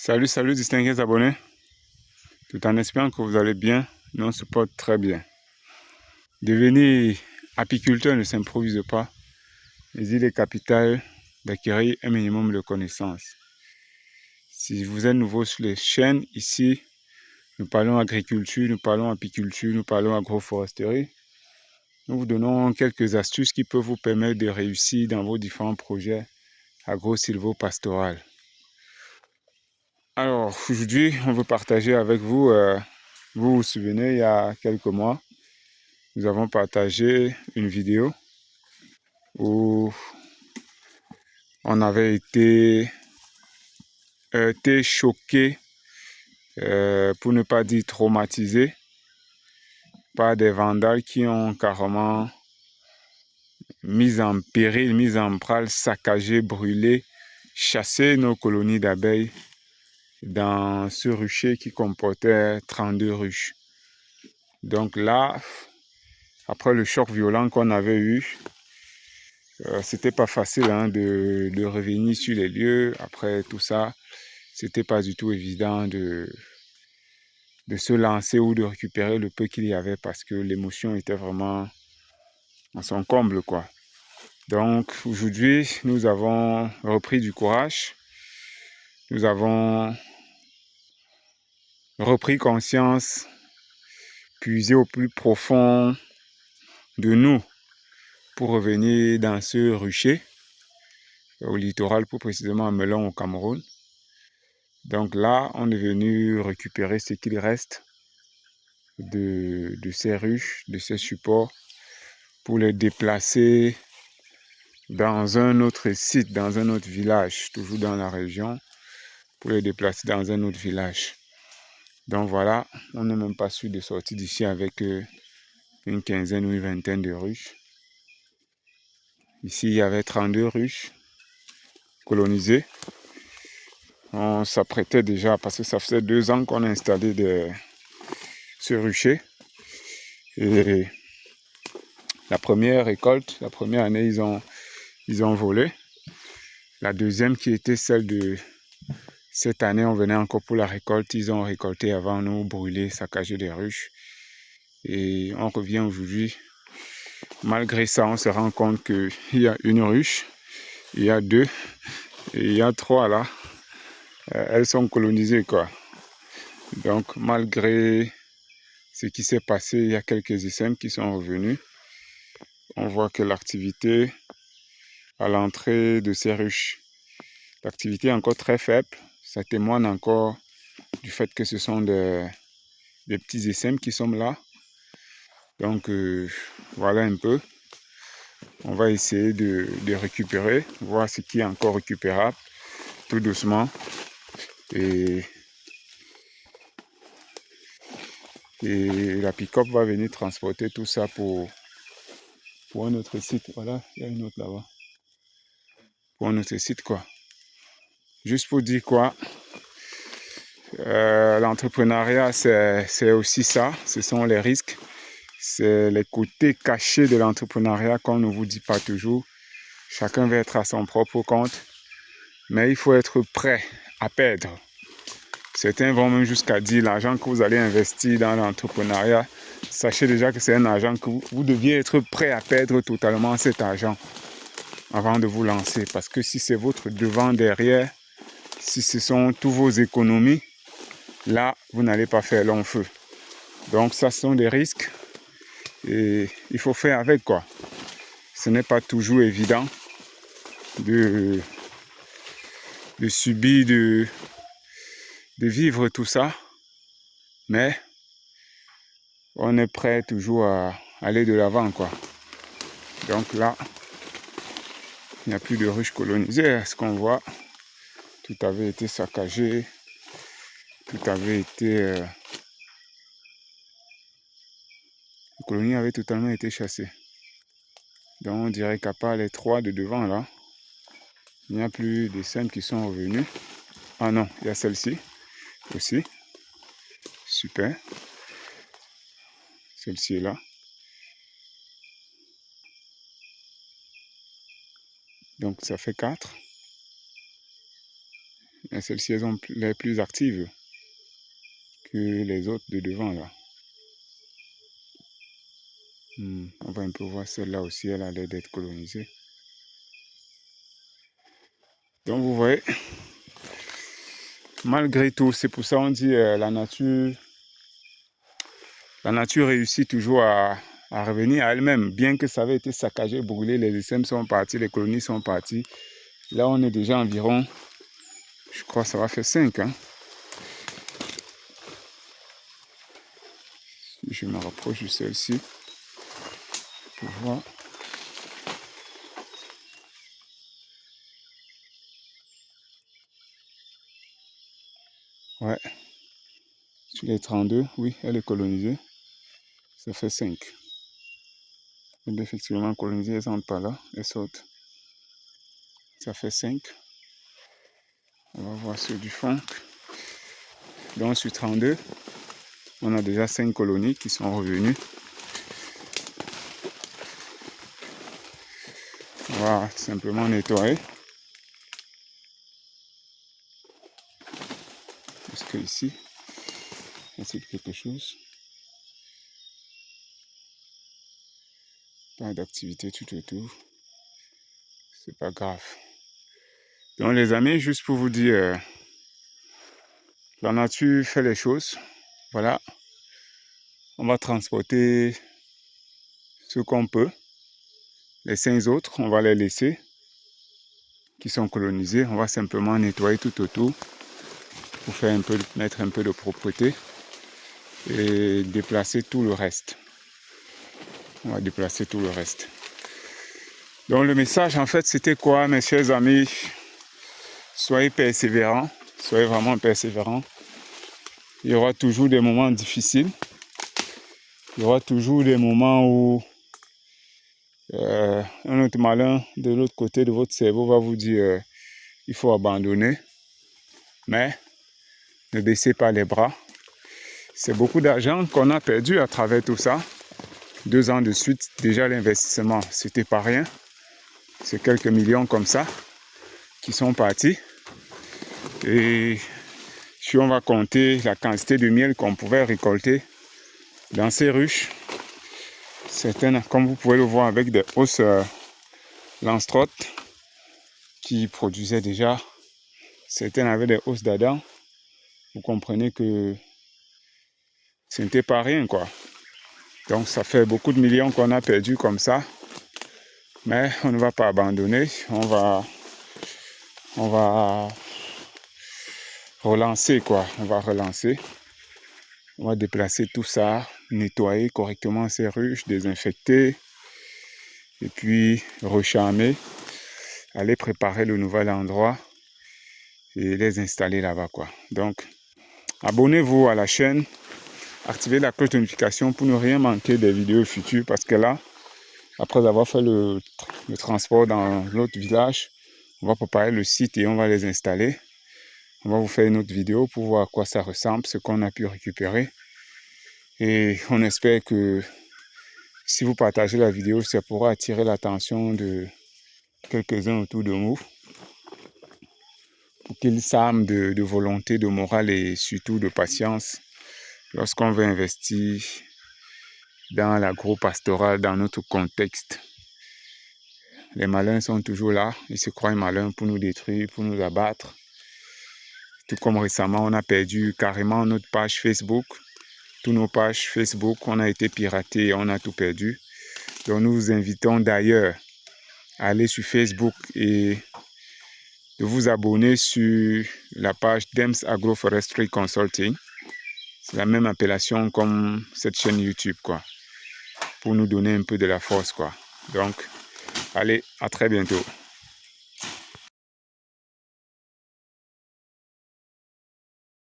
Salut distingués abonnés, tout en espérant que vous allez bien, nous on se porte très bien. Devenir apiculteur ne s'improvise pas, mais il est capital d'acquérir un minimum de connaissances. Si vous êtes nouveau sur les chaînes, ici, nous parlons agriculture, nous parlons apiculture, nous parlons agroforesterie. Nous vous donnons quelques astuces qui peuvent vous permettre de réussir dans vos différents projets agro-silvo-pastoral. Alors, aujourd'hui, on veut partager avec vous, vous vous souvenez, il y a quelques mois, nous avons partagé une vidéo où on avait été choqué, pour ne pas dire traumatisé, par des vandales qui ont carrément mis en péril, mis en prale, saccagé, brûlé, chassé nos colonies d'abeilles dans ce rucher qui comportait 32 ruches. Donc là, après le choc violent qu'on avait eu, c'était pas facile de revenir sur les lieux. Après tout ça, c'était pas du tout évident de se lancer ou de récupérer le peu qu'il y avait parce que l'émotion était vraiment à son comble, quoi. Donc aujourd'hui, nous avons repris du courage. Nous avons repris conscience, puisé au plus profond de nous pour revenir dans ce rucher, au littoral, plus précisément à Melon au Cameroun. Donc là, on est venu récupérer ce qu'il reste de ces ruches, de ces supports, pour les déplacer dans un autre site, dans un autre village, toujours dans la région, pour les déplacer dans un autre village. Donc voilà, on n'est même pas sûr de sortir d'ici avec une quinzaine ou une vingtaine de ruches. Ici, il y avait 32 ruches colonisées. On s'apprêtait déjà, parce que ça faisait 2 ans qu'on a installé ce rucher. Et la première récolte, la première année, ils ont volé. La deuxième, qui était celle de cette année, on venait encore pour la récolte. Ils ont récolté avant nous, brûlé, saccagé des ruches. Et on revient aujourd'hui. Malgré ça, on se rend compte qu'il y a une ruche, il y a 2, et il y a 3 là. Elles sont colonisées, quoi. Donc, malgré ce qui s'est passé, il y a quelques essaims qui sont revenus. On voit que l'activité à l'entrée de ces ruches, l'activité est encore très faible. Ça témoigne encore du fait que ce sont des petits essaims qui sont là. Donc, voilà un peu. On va essayer de récupérer, voir ce qui est encore récupérable, tout doucement. Et la pick-up va venir transporter tout ça pour un autre site. Voilà, il y a une autre là-bas. Pour un autre site, quoi. Juste pour dire quoi, l'entrepreneuriat, c'est aussi ça. Ce sont les risques. C'est les côtés cachés de l'entrepreneuriat qu'on ne vous dit pas toujours. Chacun va être à son propre compte. Mais il faut être prêt à perdre. Certains vont même jusqu'à dire l'argent que vous allez investir dans l'entrepreneuriat, sachez déjà que c'est un argent que vous deviez être prêt à perdre totalement cet argent avant de vous lancer. Parce que si c'est votre devant derrière, si ce sont tous vos économies, là, vous n'allez pas faire long feu. Donc ça, ce sont des risques et il faut faire avec, quoi. Ce n'est pas toujours évident de subir, de vivre tout ça, mais on est prêt toujours à aller de l'avant, quoi. Donc là, il n'y a plus de ruches colonisées. Ce qu'on voit, tout avait été saccagé, tout avait été... les colonies avaient totalement été chassées. Donc on dirait qu'à part les 3 de devant là, il n'y a plus de scènes qui sont revenues. Ah non, il y a celle-ci aussi. Super. Celle-ci est là. Donc ça fait 4. Celles-ci, elles ont l'air plus actives que les autres de devant là. On va un peu voir celle-là aussi, elle a l'air d'être colonisée. Donc vous voyez, malgré tout, c'est pour ça qu'on dit la nature réussit toujours à revenir à elle-même, bien que ça avait été saccagé, brûlé, les SM sont partis, les colonies sont parties. Là, on est déjà environ, je crois que ça va faire 5. Hein. Je me rapproche de celle-ci pour voir. Ouais, sur les 32, oui, elle est colonisée. Ça fait 5. Elle est effectivement colonisée, elle ne pas là, elle saute. Ça fait 5. On va voir ceux du fond. Donc sur 32, on a déjà 5 colonies qui sont revenues. On va simplement nettoyer. Est-ce que ici, est-il quelque chose? Pas d'activité tout autour. C'est pas grave. Donc les amis, juste pour vous dire, la nature fait les choses. Voilà. On va transporter ce qu'on peut. Les 5 autres, on va les laisser, qui sont colonisés. On va simplement nettoyer tout autour pour faire mettre un peu de propreté et déplacer tout le reste. On va déplacer tout le reste. Donc le message en fait c'était quoi, mes chers amis? Soyez persévérants, soyez vraiment persévérants. Il y aura toujours des moments difficiles. Il y aura toujours des moments où un autre malin de l'autre côté de votre cerveau va vous dire il faut abandonner. Mais ne baissez pas les bras. C'est beaucoup d'argent qu'on a perdu à travers tout ça. 2 ans de suite, déjà l'investissement, c'était pas rien. C'est quelques millions comme ça qui sont partis. Et si on va compter la quantité de miel qu'on pouvait récolter dans ces ruches, certaines, comme vous pouvez le voir avec des hausses Lanstroth qui produisaient déjà, certaines avaient des hausses d'Adam. Vous comprenez que ce n'était pas rien quoi. Donc ça fait beaucoup de millions qu'on a perdu comme ça. Mais on ne va pas abandonner. On va relancer quoi. On va relancer. On va déplacer tout ça, nettoyer correctement ces ruches, désinfecter. Et puis recharmer. Aller préparer le nouvel endroit. Et les installer là-bas quoi. Donc abonnez-vous à la chaîne. Activez la cloche de notification pour ne rien manquer des vidéos futures. Parce que là, après avoir fait le transport dans l'autre village, on va préparer le site et on va les installer. On va vous faire une autre vidéo pour voir à quoi ça ressemble, ce qu'on a pu récupérer. Et on espère que si vous partagez la vidéo, ça pourra attirer l'attention de quelques-uns autour de nous. Pour qu'ils s'arment de volonté, de morale et surtout de patience lorsqu'on veut investir dans l'agro-pastoral, dans notre contexte. Les malins sont toujours là, ils se croient malins pour nous détruire, pour nous abattre. Tout comme récemment, on a perdu carrément notre page Facebook. Toutes nos pages Facebook, on a été piraté, on a tout perdu. Donc nous vous invitons d'ailleurs à aller sur Facebook et de vous abonner sur la page DEMS Agroforestry Consulting. C'est la même appellation comme cette chaîne YouTube, quoi. Pour nous donner un peu de la force, quoi. Donc, allez, à très bientôt.